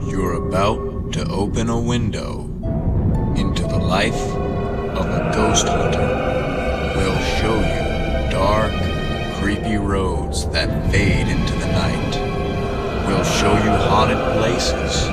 You're about to open a window into the life of a ghost hunter. We'll show you dark, creepy roads that fade into the night. We'll show you haunted places,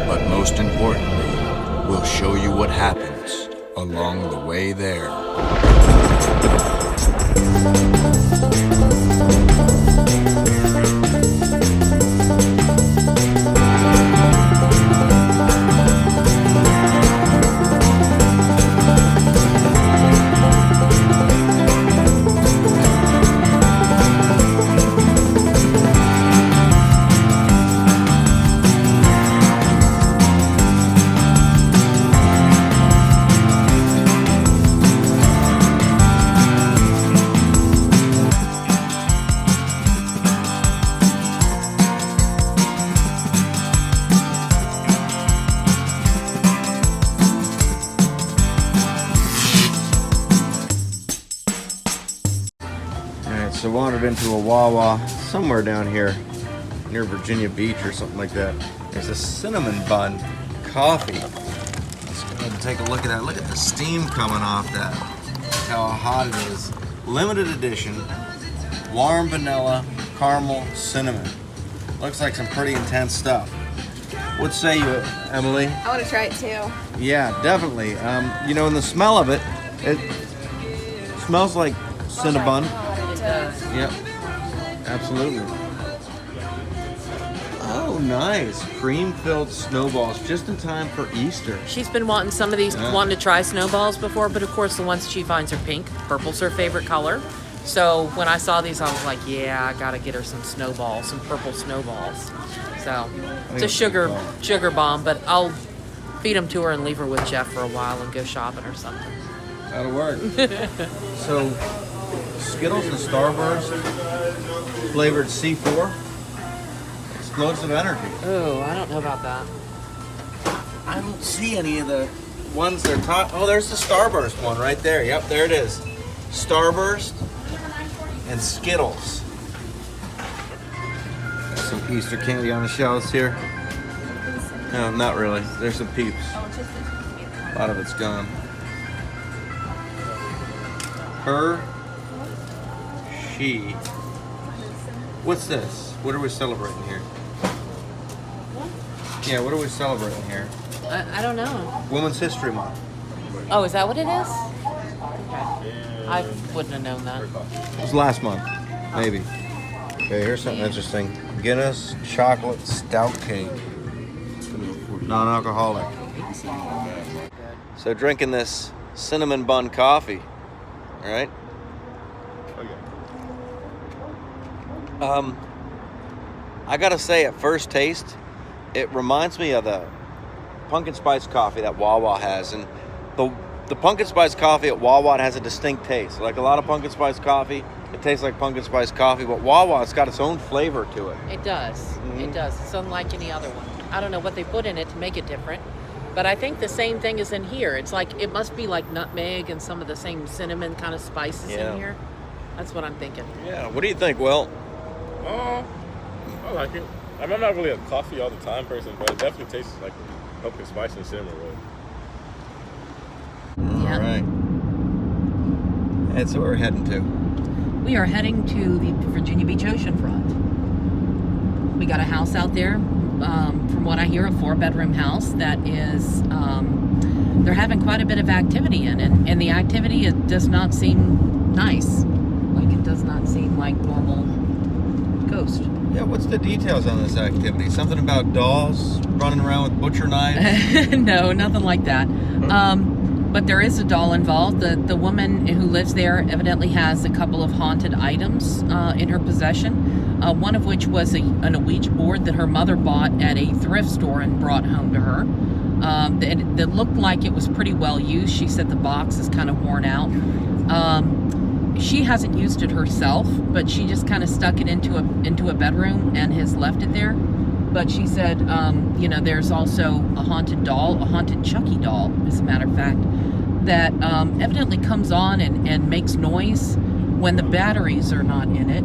but most importantly, we'll show you what happens along the way there. So wandered into a Wawa somewhere down here near Virginia Beach or something like that. There's a cinnamon bun coffee. Let's go ahead and take a look at that. Look at the steam coming off that. Look how hot it is. Limited edition, warm vanilla, caramel, cinnamon. Looks like some pretty intense stuff. What say you, Emily? I want to try it too. Yeah, definitely. You know, in the smell of it, it smells like Cinnabon. Yep, absolutely. Oh, nice. Cream-filled snowballs just in time for Easter. She's been wanting some of these, wanting to try snowballs before, but of course the ones she finds are pink. Purple's her favorite color. So when I saw these, I was like, yeah, I gotta get her some snowballs, some purple snowballs. So it's a sugar bomb, but I'll feed them to her and leave her with Jeff for a while and go shopping or something. That'll work. So, Skittles and Starburst, flavored C4, explosive energy. Oh, I don't know about that. I don't see any of the ones they're talking. Oh, there's the Starburst one right there. Yep, there it is. Starburst and Skittles. Got some Easter candy on the shelves here. No, not really. There's some Peeps. A lot of it's gone. Her. She. What's this? What are we celebrating here? Yeah, what are we celebrating here? I don't know. Women's History Month. Oh, is that what it is? Okay. I wouldn't have known that. It was last month, maybe. Okay, here's something interesting. Guinness chocolate stout cake. Non-alcoholic. So drinking this cinnamon bun coffee, all right? I gotta say, at first taste, it reminds me of the pumpkin spice coffee that Wawa has, and the pumpkin spice coffee at Wawa has a distinct taste. Like a lot of pumpkin spice coffee, it tastes like pumpkin spice coffee, but Wawa, it's got its own flavor to it. It does. Mm-hmm. It does. It's unlike any other one. I don't know what they put in it to make it different, but I think the same thing is in here. It's like, it must be like nutmeg and some of the same cinnamon kind of spices in here. That's what I'm thinking. Yeah. What do you think, Will? I like it. I'm not really a coffee all the time person, but it definitely tastes like pumpkin spice and cinnamon roll. Yeah. All right. That's where we're heading to. We are heading to the Virginia Beach oceanfront. We got a house out there, from what I hear, a 4-bedroom house that is, they're having quite a bit of activity in it, and the activity, it does not seem nice. Like, it does not seem like normal ghost. Yeah, what's the details on this activity? Something about dolls running around with butcher knives? No, nothing like that. But there is a doll involved. The woman who lives there evidently has a couple of haunted items in her possession. One of which was an Ouija board that her mother bought at a thrift store and brought home to her. That looked like it was pretty well used. She said the box is kind of worn out. She hasn't used it herself, but she just kind of stuck it into a bedroom and has left it there. But she said, there's also a haunted doll, a haunted Chucky doll, as a matter of fact, that evidently comes on and makes noise when the batteries are not in it,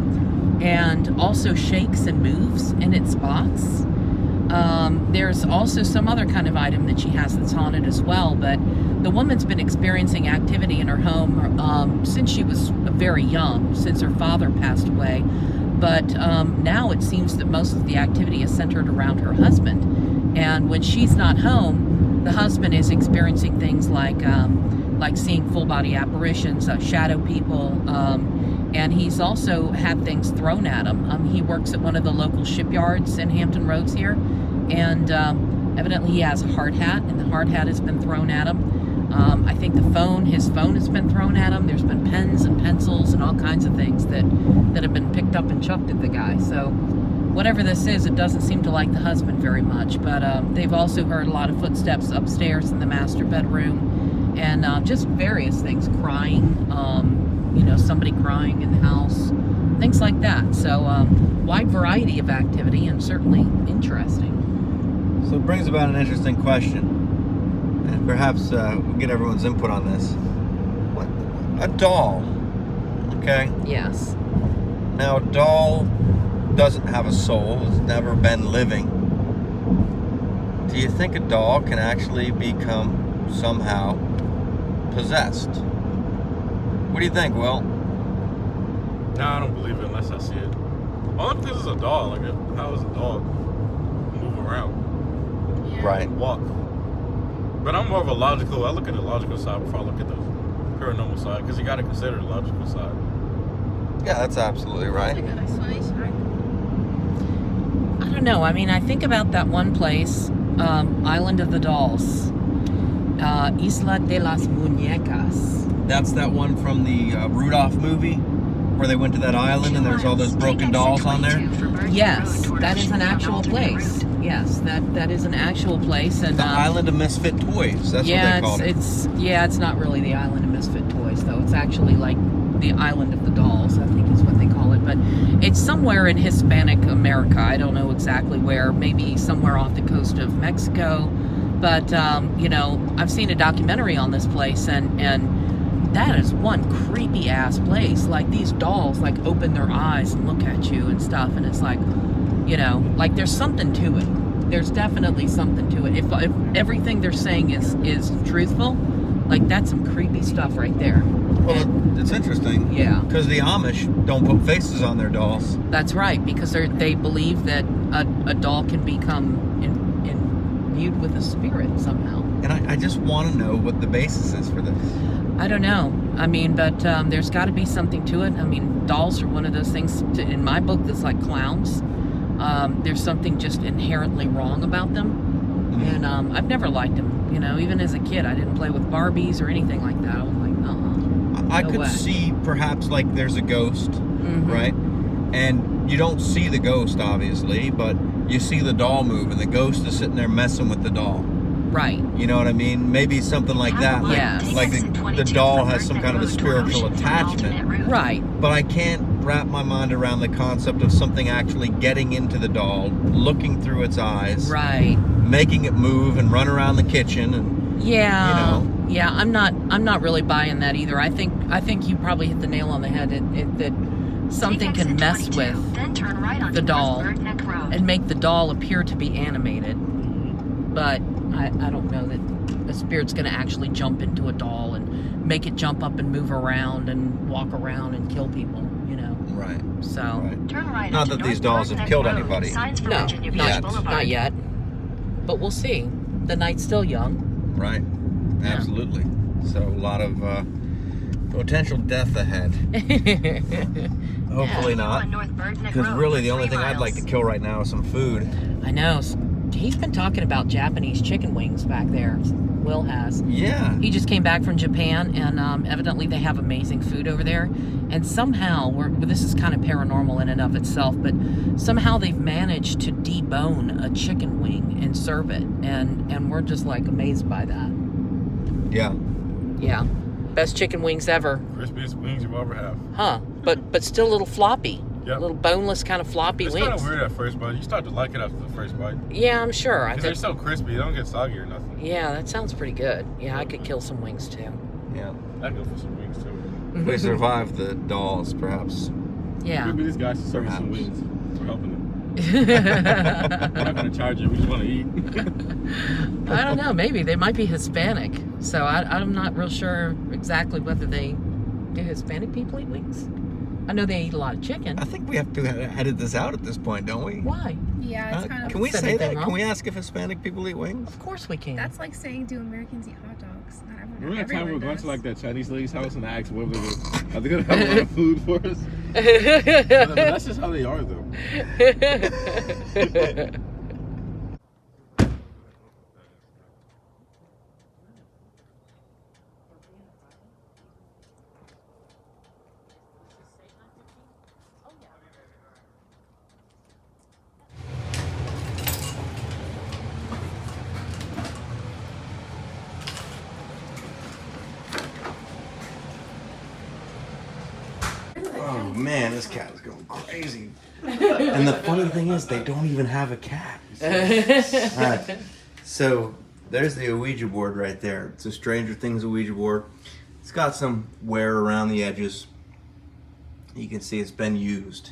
and also shakes and moves in its box. there's also some other kind of item that she has that's haunted as well. But the woman's been experiencing activity in her home since she was very young, since her father passed away. But now it seems that most of the activity is centered around her husband. And when she's not home, the husband is experiencing things like seeing full body apparitions, shadow people, and he's also had things thrown at him. He works at one of the local shipyards in Hampton Roads here, and evidently he has a hard hat, and the hard hat has been thrown at him. I think his phone has been thrown at him. There's been pens and pencils and all kinds of things that have been picked up and chucked at the guy. So whatever this is, it doesn't seem to like the husband very much. But they've also heard a lot of footsteps upstairs in the master bedroom, and just various things, crying, somebody crying in the house, things like that. So wide variety of activity, and certainly interesting. So it brings about an interesting question, and perhaps we'll get everyone's input on this. What a doll, okay? Yes. Now, a doll doesn't have a soul. It's never been living. Do you think a doll can actually become somehow possessed? What do you think, Will? No, I don't believe it unless I see it. Only because it's a doll. Like, how does a dog move around? Yeah. Right. Walk. But I'm more of a logical. I look at the logical side before I look at the paranormal side, because you got to consider the logical side. Yeah, that's absolutely right. I don't know. I mean, I think about that one place, Island of the Dolls, Isla de las Muñecas. That's that one from the Rudolph movie, where they went to that island and there's all those broken dolls on there. Yes, that is an actual place. Yes, that is an actual place, and The Island of Misfit Toys. That's what they called it. It's not really the Island of Misfit Toys, though. It's actually like the Island of the Dolls, I think is what they call it. But it's somewhere in Hispanic America. I don't know exactly where. Maybe somewhere off the coast of Mexico. But I've seen a documentary on this place, and that is one creepy ass place. Like, these dolls like open their eyes and look at you and stuff, and it's like, like there's something to it. There's definitely something to it. If everything they're saying is truthful, like, that's some creepy stuff right there. Well, it's interesting. Yeah. Because the Amish don't put faces on their dolls. That's right, because they believe that a doll can become imbued with a spirit somehow. And I just want to know what the basis is for this. I don't know. I mean, but there's got to be something to it. I mean, dolls are one of those things, in my book, that's like clowns. There's something just inherently wrong about them. And I've never liked them. Even as a kid, I didn't play with Barbies or anything like that. I was like, I could see perhaps like there's a ghost, right? And you don't see the ghost, obviously, but you see the doll move, and the ghost is sitting there messing with the doll. Right. You know what I mean? Maybe something like that. Yes. Like the doll has some kind of a spiritual attachment. Right. But I can't wrap my mind around the concept of something actually getting into the doll, looking through its eyes, Right. making it move and run around the kitchen, and Yeah. Yeah, I'm not really buying that either. I think you probably hit the nail on the head that something can mess with the doll and make the doll appear to be animated. But I don't know that a spirit's going to actually jump into a doll and make it jump up and move around and walk around and kill people, Right. So, Right. Not that these dolls have killed anybody. No, not yet. But we'll see. The night's still young. Right. Yeah. Absolutely. So a lot of potential death ahead. Hopefully not. Because really the only thing I'd like to kill right now is some food. I know. He's been talking about Japanese chicken wings back there. Will has. Yeah. He just came back from Japan, and evidently they have amazing food over there. And somehow, this is kind of paranormal in and of itself, but somehow they've managed to debone a chicken wing and serve it. And we're just like amazed by that. Yeah. Yeah. Best chicken wings ever. Crispiest wings you've ever had. Huh. But still a little floppy. Yep. Little boneless kind of floppy It's wings. kind of weird at first, but you start to like it after the first bite. Yeah, I'm sure. Because they're so crispy, they don't get soggy or nothing. Yeah, that sounds pretty good. Yeah, I could kill some wings too. Yeah. I'd go for some wings too. We survived the dolls, perhaps. Yeah. Maybe these guys should serve me some Perhaps. wings for helping them. We're not gonna charge you. We just want to eat. I don't know. Maybe they might be Hispanic, so I'm not real sure exactly whether do Hispanic people eat wings. I know they eat a lot of chicken. I think we have to edit this out at this point, don't we? Why? Yeah, it's kind of. Can we Said say anything that? wrong? Can we ask if Hispanic people eat wings? Of course we can. That's like saying, do Americans eat hot dogs? Not everyone. Remember that time we everyone were going does. to like that Chinese lady's house and I asked whether are they gonna have a lot of food for us? But that's just how they are, though. Oh man, this cat is going crazy. And the funny thing is, they don't even have a cat. So there's the Ouija board right there. It's a Stranger Things Ouija board. It's got some wear around the edges. You can see it's been used.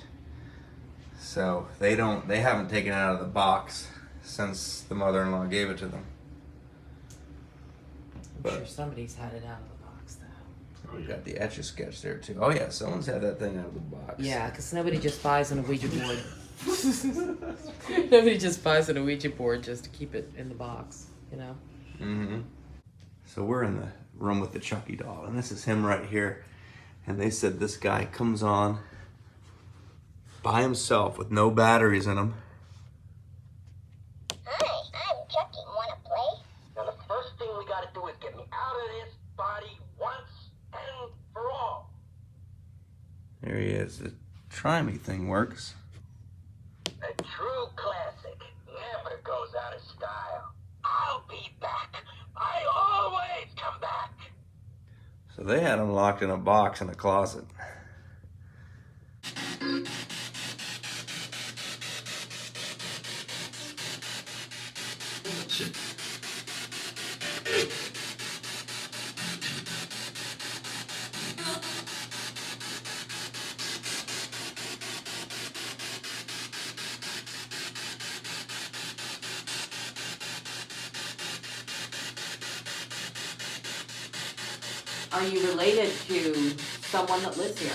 So they haven't taken it out of the box since the mother-in-law gave it to them. I'm sure somebody's had it out of the box, though. We got the Etch-a-Sketch there too. Oh yeah, someone's had that thing out of the box. Yeah, because nobody just buys an Ouija board. Nobody just buys an Ouija board just to keep it in the box, you know? Mm-hmm. So we're in the room with the Chucky doll, and this is him right here. And they said this guy comes on by himself with no batteries in him. Hi, I'm Chucky. Wanna play? Now the first thing we gotta do is get me out of this body once and for all. There he is. The try me thing works. A true classic. Never goes out of style. I'll be back. I always come back. So they had him locked in a box in a closet. Are you related to someone that lives here?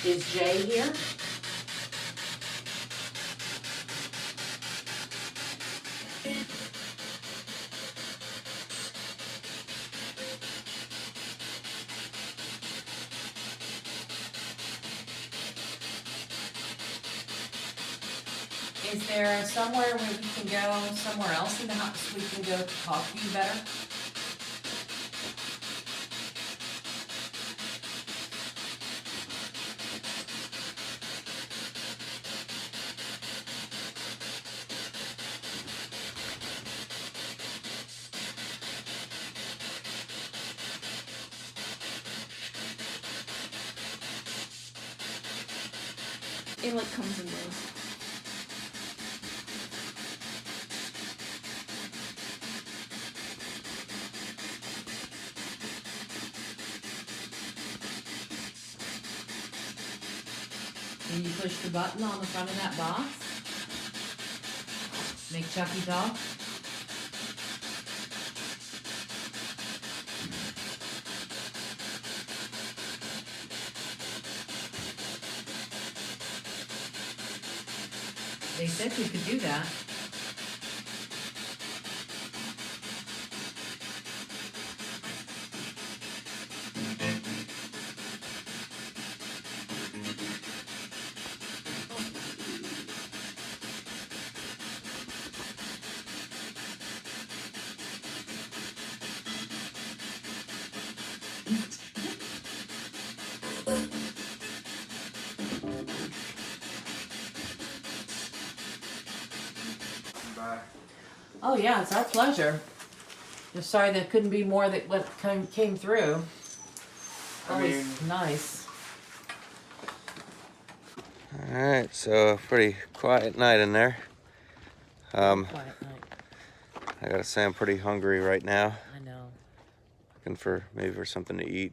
Is Jay here? Is there somewhere where we can go, somewhere else in the house we can go to talk to you better? It like comes and goes. Can you push the button on the front of that box? Make Chucky Doll? They said you could do that. Oh yeah, it's our pleasure. Just sorry there couldn't be more that what came through. Always nice. Alright, so pretty quiet night in there. Quiet night. I gotta say I'm pretty hungry right now. I know. Looking for maybe for something to eat.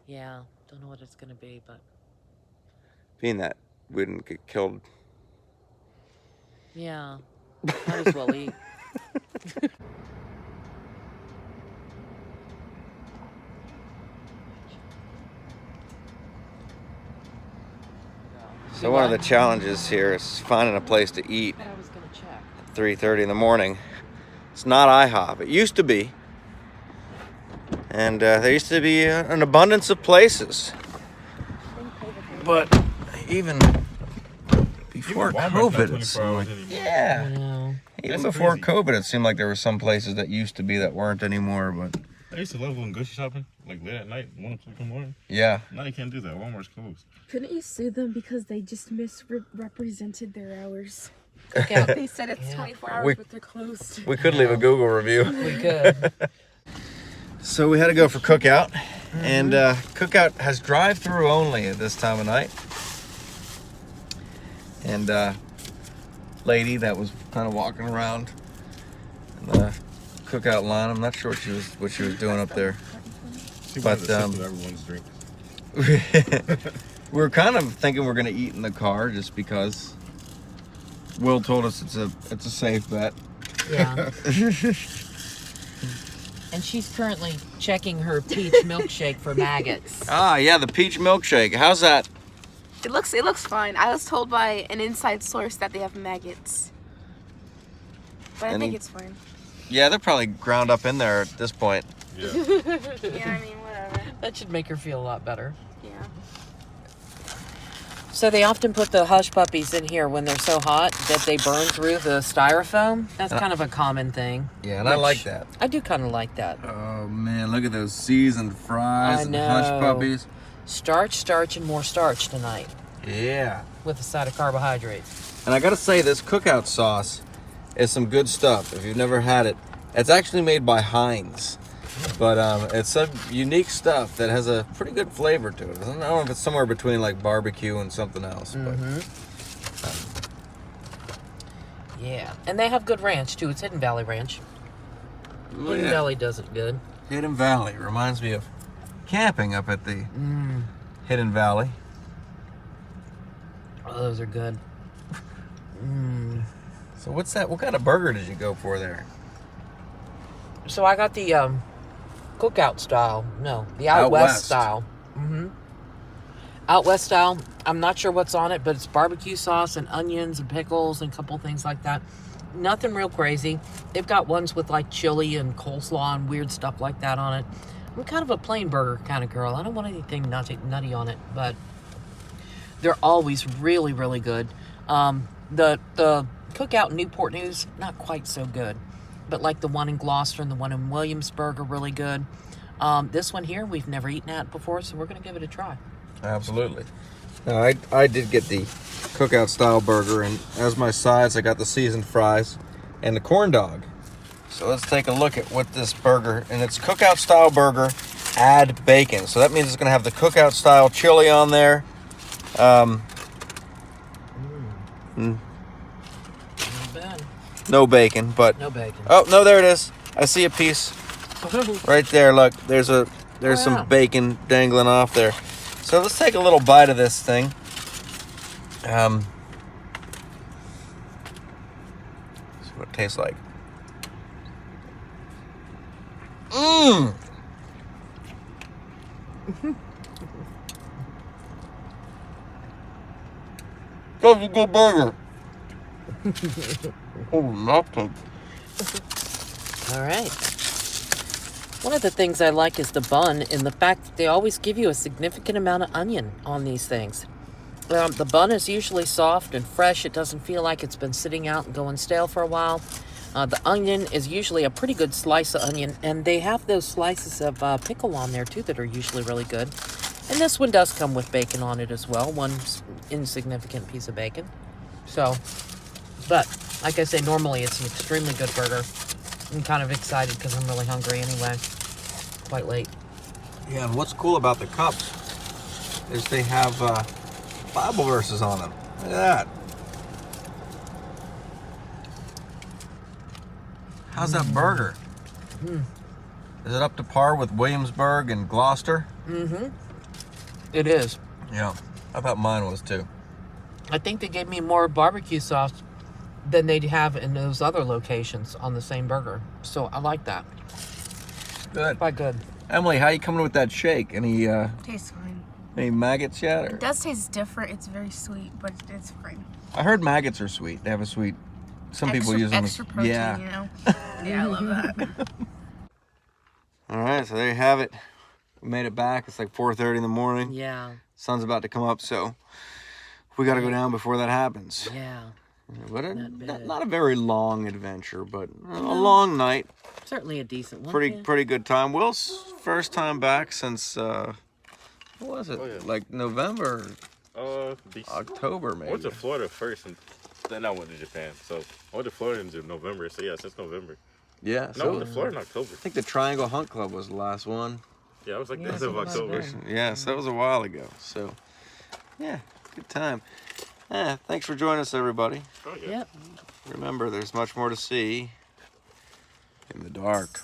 Yeah, don't know what it's gonna be, but Being that we didn't get killed. yeah, might as well eat. So one of the challenges here is finding a place to eat I was gonna check. at 3:30 in the morning. It's not IHOP. It used to be. And there used to be an abundance of places. But even before Even Walmart's not COVID, it 24 seemed hours like, anymore. I yeah. know. Even That's before crazy. COVID, it seemed like there were some places that used to be that weren't anymore. But I used to love going grocery shopping, like late at night, 1 o'clock in the morning. yeah, Now you can't do that. Walmart's closed. Couldn't you sue them because they just misrepresented their hours? Yeah, They said it's Yeah. 24 hours, We- but they're closed. we could leave a Google review. we could. So we had to go for Cookout, and Cookout has drive-through only at this time of night. And lady that was kind of walking around in the Cookout line, I'm not sure what she was doing up there. She But, wanted to sip with everyone's drink. We were kind of thinking we're gonna eat in the car just because Will told us it's a safe bet. Yeah. And she's currently checking her peach milkshake for maggots. Ah, yeah, the peach milkshake. How's that? It looks fine. I was told by an inside source that they have maggots. But I Any- think it's fine. Yeah, they're probably ground up in there at this point. Yeah. Yeah, I mean, whatever. That should make her feel a lot better. Yeah. So they often put the hush puppies in here when they're so hot that they burn through the styrofoam. That's kind of a common thing. Yeah, and I like that. I do kind of like that. Oh man, look at those seasoned fries I and know. hush puppies. Starch, starch, and more starch tonight Yeah. with a side of carbohydrates. And I gotta say, this Cookout sauce is some good stuff. If you've never had it, it's actually made by Heinz. But it's some unique stuff that has a pretty good flavor to it. I don't know if it's somewhere between like barbecue and something else. But Yeah. And they have good ranch, too. It's Hidden Valley Ranch. Hidden yeah. Valley does it good. Hidden Valley reminds me of camping up at the Hidden Valley. Oh, those are good. So what's that? What kind of burger did you go for there? So I got the cookout style. No, the Out out west west. style. Out west style. I'm not sure what's on it, but it's barbecue sauce and onions and pickles and a couple things like that. Nothing real crazy. They've got ones with like chili and coleslaw and weird stuff like that on it. I'm kind of a plain burger kind of girl. I don't want anything nutty on it, but they're always really, really good. The cookout in Newport News, not quite so good. But like the one in Gloucester and the one in Williamsburg are really good. This one here, we've never eaten at before, so we're going to give it a try. Absolutely. Now, I did get the Cookout style burger, and as my sides, I got the seasoned fries and the corn dog. So let's take a look at what this burger, and it's Cookout style burger, add bacon. So that means it's going to have the Cookout style chili on there. Not bad. No bacon, but No bacon. oh no, there it is. I see a piece right there. Look, there's yeah. some bacon dangling off there. So let's take a little bite of this thing. See what it tastes like. Mmm. That's a good burger. Oh, nothing. All right. One of the things I like is the bun and the fact that they always give you a significant amount of onion on these things. The bun is usually soft and fresh. It doesn't feel like it's been sitting out and going stale for a while. The onion is usually a pretty good slice of onion, and they have those slices of pickle on there too that are usually really good. And this one does come with bacon on it as well, one insignificant piece of bacon. So, but like I say, normally it's an extremely good burger. I'm kind of excited because I'm really hungry anyway. Quite late. Yeah, and what's cool about the cups is they have Bible verses on them. Look at that. How's that burger? Is it up to par with Williamsburg and Gloucester? It is. Yeah, I thought mine was too. I think they gave me more barbecue sauce than they'd have in those other locations on the same burger. So I like that. Good. Quite good. Emily, how you coming with that shake? Any Tastes fine. any maggots yet? Or? It does taste different. It's very sweet, but it's fine. I heard maggots are sweet. They have a sweet. Some people use them. Extra protein, yeah. you know? Yeah, I love that. All right, so there you have it. We made it back. It's like 4:30 in the morning. Yeah. Sun's about to come up, so we got to go down before that happens. Yeah. But not a very long adventure, but a long night. Certainly a decent one. Pretty good time. Will's first time back since what was it? Oh, yeah. Like November, December. October maybe. I went to Florida first, and then I went to Japan. So I went to Florida in November. So yeah, since November. Yeah. No, I went to Florida in October. I think the Triangle Hunt Club was the last one. Yeah, it was like Yeah, the end so of it was October. good. Yeah, so that was a while ago. So, yeah, good time. Yeah, thanks for joining us, everybody. Oh, yeah. Yep. Remember, there's much more to see in the dark.